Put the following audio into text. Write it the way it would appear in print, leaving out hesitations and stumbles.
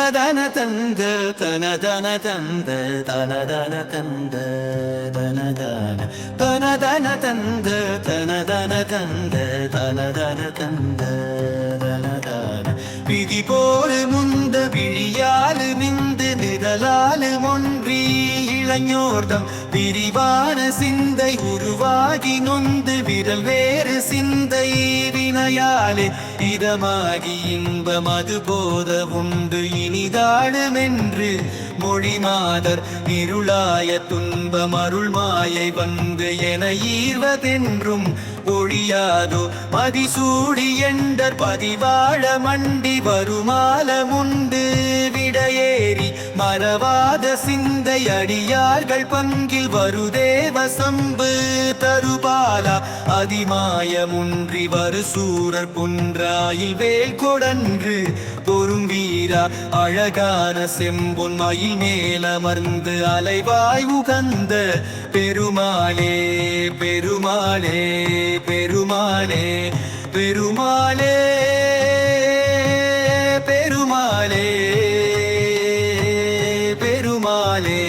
தனதன தந்த தனதன தந்த தனதன தந்த தனதன தனதன தந்த தனதன தந்த தனதன தந்த தனதன விதி போல முந்த விழியாலு நின்று நிழலாலு ஒன்றி இளைஞோர்தம் விரிவான சிந்தை உருவாகி நொந்து விரல் வேறு சிந்தை வினையாலே இதமாகி இன்பம் அது போத உண்டு இனிதாழுமென்று மொழி மாதர் இருளாய துன்பம் அருள் மாயை வந்து என ஈர்வதென்றும் ஒழியாதோ மதிசூடி எண்டர் பதிவாழ மண்டி வருமாலமுண்டு விடையேறி மறவாத சிந்தை அடியார்கள் பங்கில் வருதேவ சம்பு தருபாலா அதிமாயமுன்றி வரு சூரர் புன்றாயில் வேல் கொடன்று பொறும் வீரா அழகான செம்பொன் மயில் மேலமர்ந்து அலைவாய் உகந்த பெருமாளே பெருமாளே பெருமாளே பெருமாளே பெருமாளே பெருமாளே